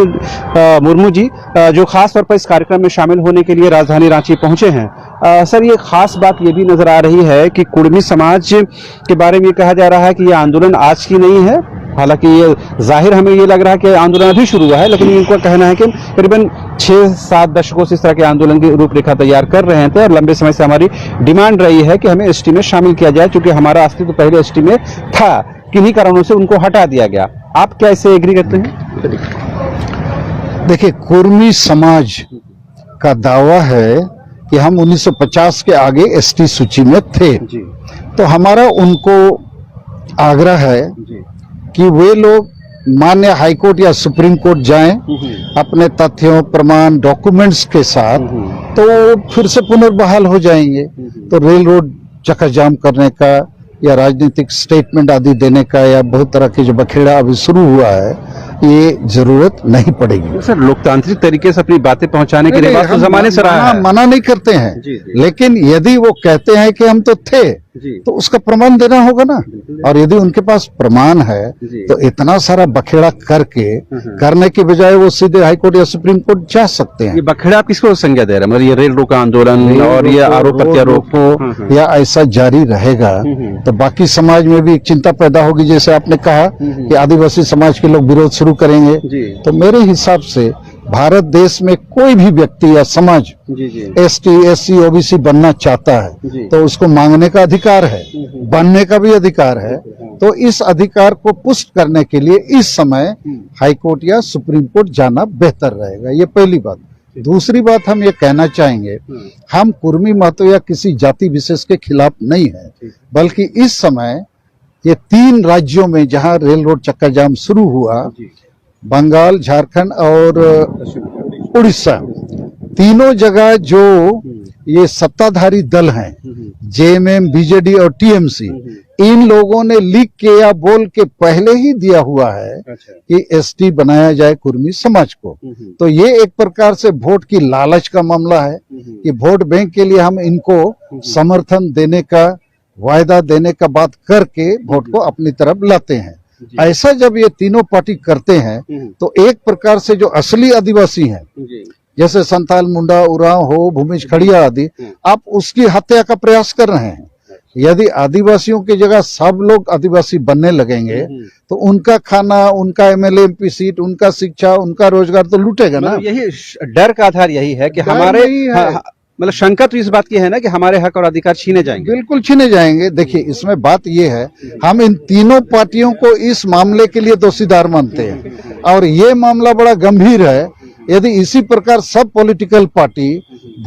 मुर्मू जी, जो खास तौर पर इस कार्यक्रम में शामिल होने के लिए राजधानी रांची पहुंचे हैं। सर, ये खास बात ये भी नजर आ रही है कि कुर्मी समाज के बारे में कहा जा रहा है कि ये आंदोलन आज की नहीं है। हालांकि ये जाहिर हमें ये लग रहा है कि आंदोलन अभी शुरू हुआ है, लेकिन इनका कहना है कि करीबन 6-7 दशकों से इस तरह के आंदोलन की रूपरेखा तैयार कर रहे थे और लंबे समय से हमारी डिमांड रही है कि हमें एसटी में शामिल किया जाए, क्योंकि हमारा अस्तित्व पहले एसटी में था, किन्हीं कारणों से उनको हटा दिया गया। आप क्या इससे एग्री करते हैं? देखिए, कुर्मी समाज का दावा है कि हम 1950 के आगे एसटी सूची में थे जी। तो हमारा उनको आग्रह है जी कि वे लोग मान्य हाईकोर्ट या सुप्रीम कोर्ट जाएं अपने तथ्यों, प्रमाण, डॉक्यूमेंट्स के साथ, तो फिर से पुनर्बहाल हो जाएंगे। तो रेल रोड चक्का जाम करने का या राजनीतिक स्टेटमेंट आदि देने का या बहुत तरह के जो बखेड़ा अभी शुरू हुआ है, ये जरूरत नहीं पड़ेगी। सर, लोकतांत्रिक तरीके से अपनी बातें पहुंचाने के लिए तो जमाने से रहा है, मना नहीं करते हैं जी। लेकिन यदि वो कहते हैं कि हम तो थे तो उसका प्रमाण देना होगा ना। और यदि उनके पास प्रमाण है तो इतना सारा बखेड़ा करने के बजाय वो सीधे हाईकोर्ट या सुप्रीम कोर्ट जा सकते हैं। ये बखेड़ा आप किसको संज्ञा दे रहे हैं? मतलब ये रेल रोका आंदोलन और ये आरोप प्रत्यारोप या ऐसा जारी रहेगा तो बाकी समाज में भी एक चिंता पैदा होगी। जैसे आपने कहा कि आदिवासी समाज के लोग विरोध शुरू करेंगे, तो मेरे हिसाब से भारत देश में कोई भी व्यक्ति या समाज एसटी, एससी, ओबीसी बनना चाहता है तो उसको मांगने का अधिकार है, बनने का भी अधिकार है। तो इस अधिकार को पुष्ट करने के लिए इस समय हाईकोर्ट या सुप्रीम कोर्ट जाना बेहतर रहेगा। ये पहली बात। दूसरी बात, हम ये कहना चाहेंगे, हम कुर्मी महतो या किसी जाति विशेष के खिलाफ नहीं है, बल्कि इस समय ये 3 राज्यों में जहां रेल रोड चक्का जाम शुरू हुआ, बंगाल, झारखंड और उड़ीसा, तीनों जगह जो ये सत्ताधारी दल हैं, जेएमएम, बीजेडी और टीएमसी, इन लोगों ने लिख के या बोल के पहले ही दिया हुआ है कि एसटी बनाया जाए कुर्मी समाज को। तो ये एक प्रकार से वोट की लालच का मामला है कि वोट बैंक के लिए हम इनको समर्थन देने का, वायदा देने का बात करके वोट को अपनी तरफ लाते हैं। ऐसा जब ये तीनों पार्टी करते हैं तो एक प्रकार से जो असली आदिवासी हैं, जैसे संथाल, मुंडा, उरांव हो, भूमिज खड़िया आदि, आप उसकी हत्या का प्रयास कर रहे हैं। यदि आदिवासियों की जगह सब लोग आदिवासी बनने लगेंगे तो उनका खाना, उनका एमएलए एमपी सीट, उनका शिक्षा, उनका रोजगार तो लूटेगा ना। यही डर का आधार यही है कि हमारे मतलब शंका तो इस बात की है ना कि हमारे हक और अधिकार छीने जाएंगे। बिल्कुल छीने जाएंगे। देखिए, इसमें बात ये है, हम इन तीनों पार्टियों को इस मामले के लिए दोषीदार मानते हैं और ये मामला बड़ा गंभीर है। यदि इसी प्रकार सब पॉलिटिकल पार्टी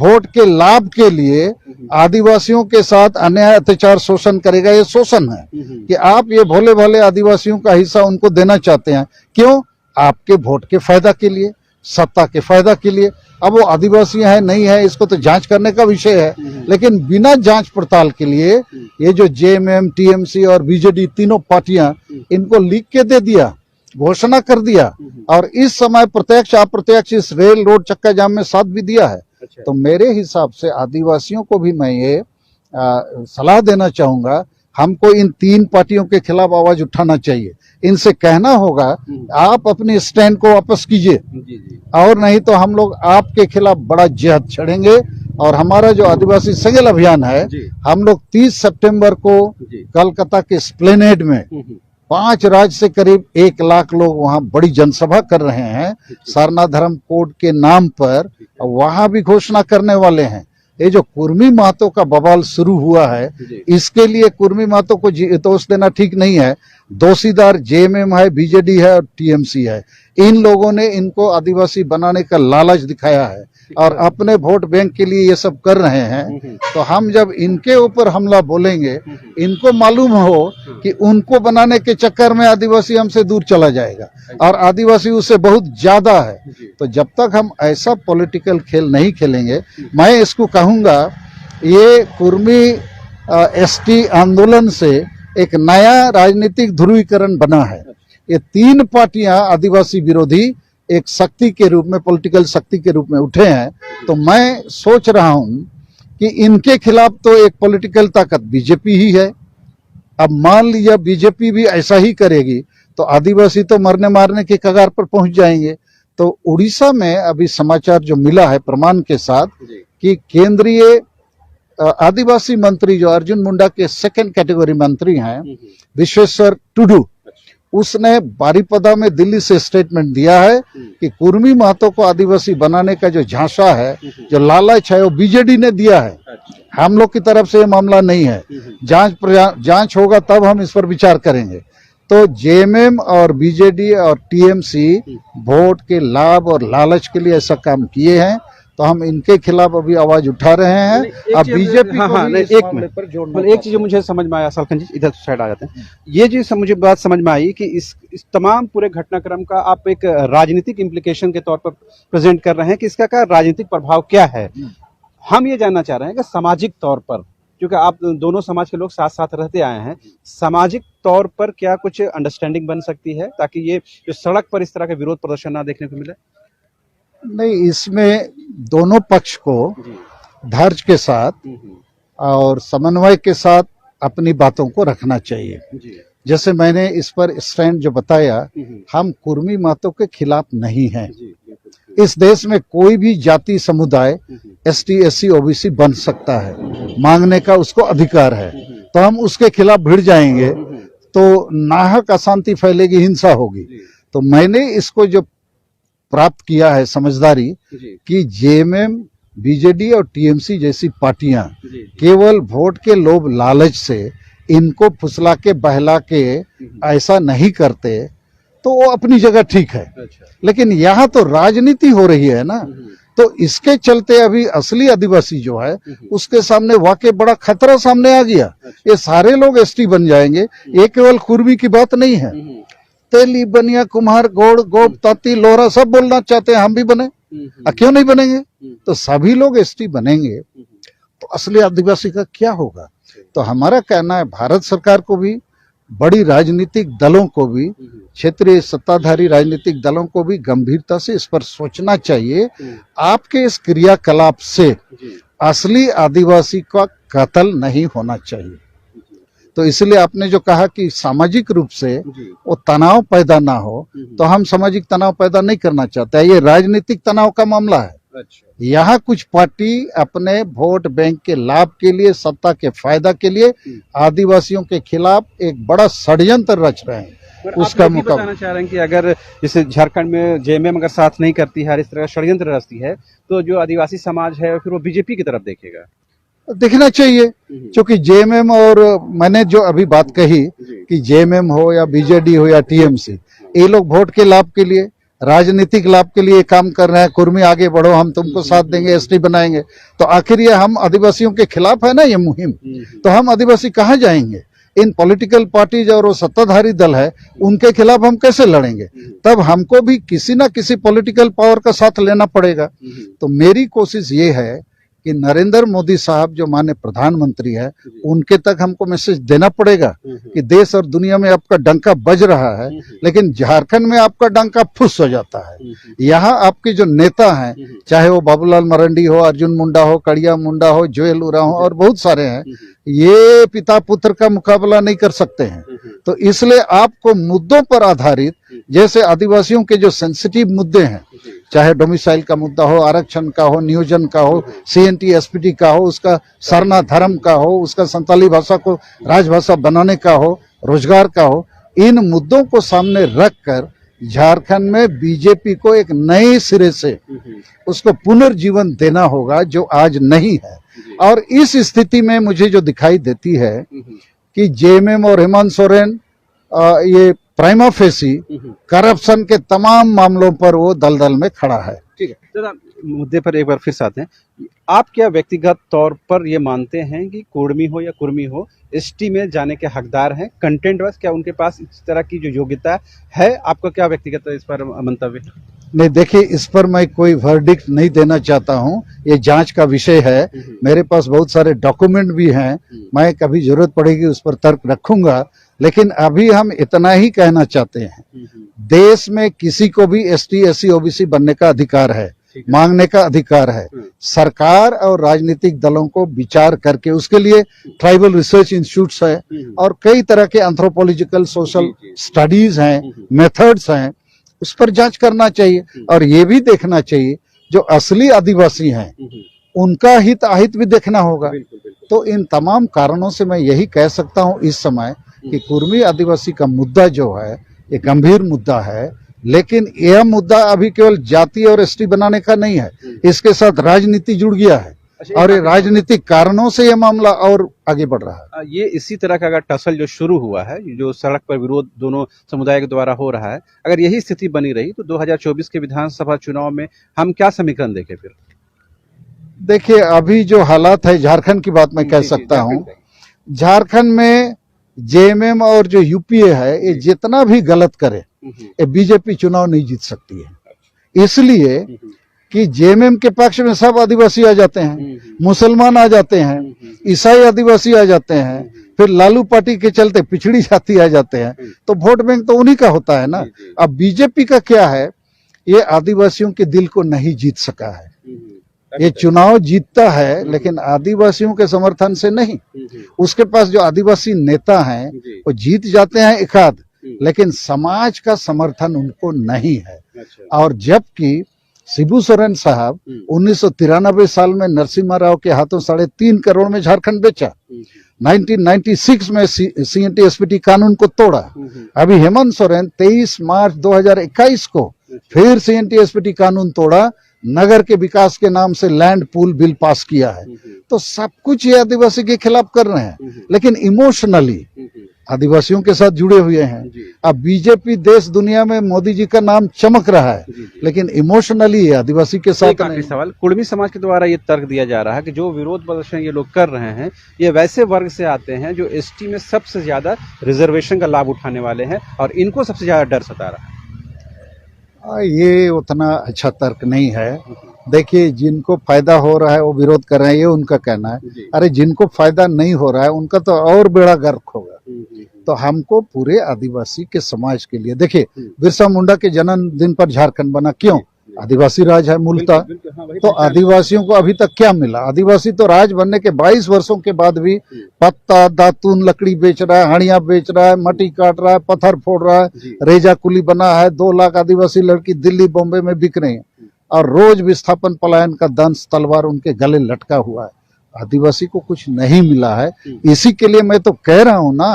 वोट के लाभ के लिए आदिवासियों के साथ अन्याय, अत्याचार, शोषण करेगा, ये शोषण है कि आप ये भोले भाले आदिवासियों का हिस्सा उनको देना चाहते हैं। क्यों? आपके वोट के फायदा के लिए, सत्ता के फायदा के लिए। अब वो आदिवासी है नहीं है, इसको तो जांच करने का विषय है, लेकिन बिना जांच पड़ताल के लिए ये जो जेएमएम, टीएमसी और बीजेडी तीनों पार्टियां, इनको लिख के दे दिया, घोषणा कर दिया और इस समय प्रत्यक्ष अप्रत्यक्ष इस रेल रोड चक्का जाम में साथ भी दिया है। तो मेरे हिसाब से आदिवासियों को भी मैं ये सलाह देना चाहूंगा, हमको इन 3 पार्टियों के खिलाफ आवाज उठाना चाहिए। इनसे कहना होगा आप अपनी स्टैंड को वापस कीजिए, और नहीं तो हम लोग आपके खिलाफ बड़ा जिहाद छेड़ेंगे। और हमारा जो आदिवासी संगेल अभियान है, हम लोग 30 सितंबर को कलकत्ता के एस्प्लेनेड में 5 राज्य से करीब 1 लाख लोग वहां बड़ी जनसभा कर रहे हैं सरना धर्म कोड के नाम पर। वहां भी घोषणा करने वाले हैं। ये जो कुर्मी महतो का बवाल शुरू हुआ है, इसके लिए कुर्मी महतो को दोष देना ठीक नहीं है। दोषीदार जेएमएम है, बीजेडी है और टीएमसी है। इन लोगों ने इनको आदिवासी बनाने का लालच दिखाया है और अपने वोट बैंक के लिए ये सब कर रहे हैं। तो हम जब इनके ऊपर हमला बोलेंगे, इनको मालूम हो कि उनको बनाने के चक्कर में आदिवासी हमसे दूर चला जाएगा और आदिवासी उससे बहुत ज्यादा है। तो जब तक हम ऐसा पॉलिटिकल खेल नहीं खेलेंगे, मैं इसको कहूंगा, ये कुर्मी एसटी आंदोलन से एक नया राजनीतिक ध्रुवीकरण बना है। ये 3 पार्टियां आदिवासी विरोधी एक शक्ति के रूप में, पॉलिटिकल शक्ति के रूप में उठे हैं। तो मैं सोच रहा हूं कि इनके खिलाफ तो एक पॉलिटिकल ताकत बीजेपी ही है। अब मान लिया बीजेपी भी ऐसा ही करेगी तो आदिवासी तो मरने मारने के कगार पर पहुंच जाएंगे। तो उड़ीसा में अभी समाचार जो मिला है प्रमाण के साथ कि केंद्रीय आदिवासी मंत्री जो अर्जुन मुंडा के सेकंड कैटेगरी मंत्री हैं विश्वेश्वर टुडू, उसने बारीपदा में दिल्ली से स्टेटमेंट दिया है कि कुर्मी महतो को आदिवासी बनाने का जो झांसा है, जो लालच है, वो बीजेडी ने दिया है। हम लोग की तरफ से ये मामला नहीं है। जांच होगा तब हम इस पर विचार करेंगे। तो जेएमएम और बीजेडी और टीएमसी वोट के लाभ और लालच के लिए ऐसा काम किए हैं, तो हम इनके खिलाफ अभी आवाज उठा रहे हैं। अब बीजेपी एक चीज मुझे समझ में आया, सालखन जी इधर साइड आ जाते हैं, ये चीज मुझे बात समझ में आई कि इस तमाम पूरे घटनाक्रम का आप एक राजनीतिक इम्प्लीकेशन के तौर पर प्रेजेंट कर रहे हैं कि इसका क्या राजनीतिक प्रभाव क्या है। हम ये जानना चाह रहे हैं कि सामाजिक तौर पर, क्योंकि आप दोनों समाज के लोग साथ साथ रहते आए हैं, सामाजिक तौर पर क्या कुछ अंडरस्टैंडिंग बन सकती है ताकि ये जो सड़क पर इस तरह के विरोध प्रदर्शन ना देखने को मिले? नहीं, इसमें दोनों पक्ष को धैर्य के साथ और समन्वय के साथ अपनी बातों को रखना चाहिए। जैसे मैंने इस पर स्टैंड जो बताया, हम कुर्मी महतो के खिलाफ नहीं हैं। इस देश में कोई भी जाति समुदाय एसटी एससी ओबीसी बन सकता है, मांगने का उसको अधिकार है। तो हम उसके खिलाफ भिड़ जाएंगे तो नाहक अशांति फैलेगी, हिंसा होगी। तो मैंने इसको जो प्राप्त किया है समझदारी कि जेएमएम, बीजेडी और टीएमसी जैसी पार्टियां केवल वोट के लोभ लालच से इनको फुसला के बहला के ऐसा नहीं करते, तो वो अपनी जगह ठीक है। लेकिन यहाँ तो राजनीति हो रही है ना, तो इसके चलते अभी असली आदिवासी जो है उसके सामने वाकई बड़ा खतरा सामने आ गया। ये सारे लोग एसटी बन जाएंगे, ये केवल कुर्मी की बात नहीं है। तेली, बनिया, कुम्हार, गौड़, गोप, ताती, लोहरा सब बोलना चाहते हैं, हम भी बने, क्यों नहीं बनेंगे? तो सभी लोग एसटी बनेंगे तो असली आदिवासी का क्या होगा? तो हमारा कहना है भारत सरकार को भी, बड़ी राजनीतिक दलों को भी, क्षेत्रीय सत्ताधारी राजनीतिक दलों को भी गंभीरता से इस पर सोचना चाहिए। आपके इस क्रियाकलाप से असली आदिवासी का कत्ल नहीं होना चाहिए। तो इसलिए आपने जो कहा कि सामाजिक रूप से वो तनाव पैदा ना हो, तो हम सामाजिक तनाव पैदा नहीं करना चाहते। ये राजनीतिक तनाव का मामला है। यहाँ कुछ पार्टी अपने वोट बैंक के लाभ के लिए, सत्ता के फायदा के लिए आदिवासियों के खिलाफ एक बड़ा षड्यंत्र रच रहे हैं। उसका मुकाबला बताना चाह रहे हैं कि अगर जैसे झारखंड में जेएमएम अगर साथ नहीं करती है, इस तरह का षड्यंत्र रचती है, तो जो आदिवासी समाज है फिर वो बीजेपी की तरफ देखेगा। देखना चाहिए, क्योंकि जेएमएम और मैंने जो अभी बात कही कि जेएमएम हो या बीजेडी हो या टीएमसी, ये लोग वोट के लाभ के लिए, राजनीतिक लाभ के लिए काम कर रहे हैं। कुर्मी आगे बढ़ो, हम तुमको साथ देंगे, एसटी बनाएंगे। तो आखिर ये हम आदिवासियों के खिलाफ है ना ये मुहिम। तो हम आदिवासी कहाँ जाएंगे? इन पॉलिटिकल पार्टीज और वो सत्ताधारी दल है, उनके खिलाफ हम कैसे लड़ेंगे? तब हमको भी किसी ना किसी पॉलिटिकल पावर का साथ लेना पड़ेगा। तो मेरी कोशिश ये है कि नरेंद्र मोदी साहब जो माननीय प्रधानमंत्री है, उनके तक हमको मैसेज देना पड़ेगा कि देश और दुनिया में आपका डंका बज रहा है, लेकिन झारखंड में आपका डंका फुस हो जाता है। यहाँ आपके जो नेता हैं, चाहे वो बाबूलाल मरांडी हो, अर्जुन मुंडा हो, कड़िया मुंडा हो, जोएल उरांव हो और बहुत सारे हैं, ये पिता पुत्र का मुकाबला नहीं कर सकते हैं। तो इसलिए आपको मुद्दों पर आधारित, जैसे आदिवासियों के जो सेंसिटिव मुद्दे हैं, चाहे डोमिसाइल का मुद्दा हो, आरक्षण का हो, नियोजन का हो, सीएनटी एसपीटी का हो, उसका सरना धर्म का हो, उसका संताली भाषा को राजभाषा बनाने का हो, रोजगार का हो, इन मुद्दों को सामने रखकर झारखंड में बीजेपी को एक नए सिरे से उसको पुनर्जीवन देना होगा जो आज नहीं है। और इस स्थिति में मुझे जो दिखाई देती है कि जेएमएम और हेमंत सोरेन ये प्राइमा फेसी करप्शन के तमाम मामलों पर वो दलदल में खड़ा है। ठीक है, जरा मुद्दे पर एक बार फिर से आते हैं। आप क्या व्यक्तिगत तौर पर ये मानते हैं कि कुर्मी हो या कुर्मी हो, एसटी में जाने के हकदार हैं? कंटेंट वाइज क्या उनके पास इस तरह की जो योग्यता है? आपका क्या व्यक्तिगत इस पर मंतव्य? नहीं, देखिए, इस पर मैं कोई वर्डिक्ट नहीं देना चाहता हूं। ये जांच का विषय है। मेरे पास बहुत सारे डॉक्यूमेंट भी हैं, मैं कभी जरूरत पड़ेगी उस पर तर्क रखूंगा। लेकिन अभी हम इतना ही कहना चाहते हैं, देश में किसी को भी एसटी एससी ओबीसी बनने का अधिकार है, मांगने का अधिकार है। सरकार और राजनीतिक दलों को विचार करके, उसके लिए ट्राइबल रिसर्च इंस्टीट्यूट्स है और कई तरह के एंथ्रोपोलॉजिकल सोशल स्टडीज हैं, मेथड्स हैं, उस पर जांच करना चाहिए और ये भी देखना चाहिए जो असली आदिवासी हैं उनका हित अहित भी देखना होगा। तो इन तमाम कारणों से मैं यही कह सकता हूं इस समय कि कुर्मी आदिवासी का मुद्दा जो है ये गंभीर मुद्दा है, लेकिन यह मुद्दा अभी केवल जाति और एसटी बनाने का नहीं है, इसके साथ राजनीति जुड़ गया है और ये राजनीतिक कारणों से यह मामला और आगे बढ़ रहा है। ये इसी तरह का अगर टसल जो शुरू हुआ है, जो सड़क पर विरोध दोनों समुदाय के द्वारा हो रहा है, अगर यही स्थिति बनी रही तो 2024 के विधानसभा चुनाव में हम क्या समीकरण देखें फिर? देखिए अभी जो हालात है, झारखंड की बात मैं कह सकता हूं, झारखंड में जेएमएम और जो यूपीए है ये जितना भी गलत करे ये बीजेपी चुनाव नहीं जीत सकती है, इसलिए कि जेएमएम के पक्ष में सब आदिवासी आ जाते हैं, मुसलमान आ जाते हैं, ईसाई आदिवासी आ जाते हैं, फिर लालू पार्टी के चलते पिछड़ी जाति आ जाते हैं, तो वोट बैंक तो उन्हीं का होता है ना। अब बीजेपी का क्या है, ये आदिवासियों के दिल को नहीं जीत सका है। ये चुनाव जीतता है लेकिन आदिवासियों के समर्थन से नहीं, उसके पास जो आदिवासी नेता हैं वो जीत जाते हैं एक आध, लेकिन समाज का समर्थन उनको नहीं है। और जबकि शिबू सोरेन साहब 1993 साल में नरसिम्हा राव के हाथों 3.5 करोड़ में झारखंड बेचा, 1996 में सीएनटी एसपीटी कानून को तोड़ा, अभी हेमंत सोरेन 23 मार्च 2021 को फिर सीएनटी एसपीटी कानून तोड़ा, नगर के विकास के नाम से लैंड पूल बिल पास किया है। तो सब कुछ ये आदिवासी के खिलाफ कर रहे हैं, लेकिन इमोशनली आदिवासियों के साथ जुड़े हुए हैं। अब बीजेपी देश दुनिया में मोदी जी का नाम चमक रहा है, लेकिन इमोशनली आदिवासी के साथ नहीं। सवाल कुर्मी समाज के द्वारा ये तर्क दिया जा रहा है कि जो विरोध प्रदर्शन ये लोग कर रहे हैं ये वैसे वर्ग से आते हैं जो एसटी में सबसे ज्यादा रिजर्वेशन का लाभ उठाने वाले हैं और इनको सबसे ज्यादा डर सता रहा है। ये उतना अच्छा तर्क नहीं है। देखिए जिनको फायदा हो रहा है वो विरोध कर रहे हैं, ये उनका कहना है। अरे जिनको फायदा नहीं हो रहा है उनका तो और बेड़ा गर्क होगा। तो हमको पूरे आदिवासी के समाज के लिए, देखिए बिरसा मुंडा के जन्मदिन पर झारखंड बना, क्यों? आदिवासी राज है मूलतः। तो आदिवासियों को अभी तक क्या मिला? आदिवासी तो राज बनने के 22 वर्षों के बाद भी पत्ता दातून लकड़ी बेच रहा है, हड़िया बेच रहा है, मट्टी काट रहा है, पत्थर फोड़ रहा है, रेजा कुली बना है। 2 लाख आदिवासी लड़की दिल्ली बॉम्बे में बिक रही है और रोज विस्थापन पलायन का दंश तलवार उनके गले लटका हुआ है। आदिवासी को कुछ नहीं मिला है। इसी के लिए मैं तो कह रहा हूँ ना,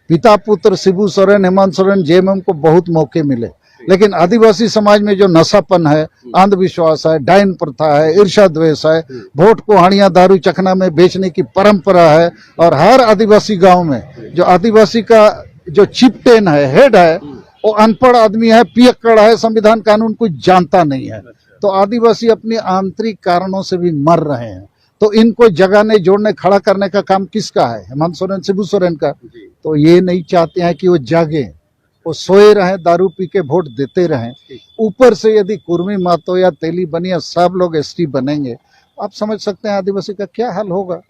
पिता पुत्र शिबू सोरेन, हेमंत सोरेन, जेएमएम को बहुत मौके मिले, लेकिन आदिवासी समाज में जो नशापन है, अंधविश्वास है, डायन प्रथा है, ईर्ष्या द्वेष है, वोट को हाड़ियां दारू चखना में बेचने की परंपरा है, और हर आदिवासी गांव में जो आदिवासी का जो चिपटेन है, हेड है, वो अनपढ़ आदमी है, पियक्कड़ है, संविधान कानून कुछ जानता नहीं है। तो आदिवासी अपनी आंतरिक कारणों से भी मर रहे हैं। तो इनको जगाने, जोड़ने, खड़ा करने का काम किसका है? हेमंत सोरेन, शिबू सोरेन का। तो ये नहीं चाहते हैं कि वो जागे, वो सोए रहें, दारू पी के वोट देते रहें। ऊपर से यदि कुर्मी मातो या तेली बनिया सब लोग एसटी बनेंगे, आप समझ सकते हैं आदिवासी का क्या हाल होगा।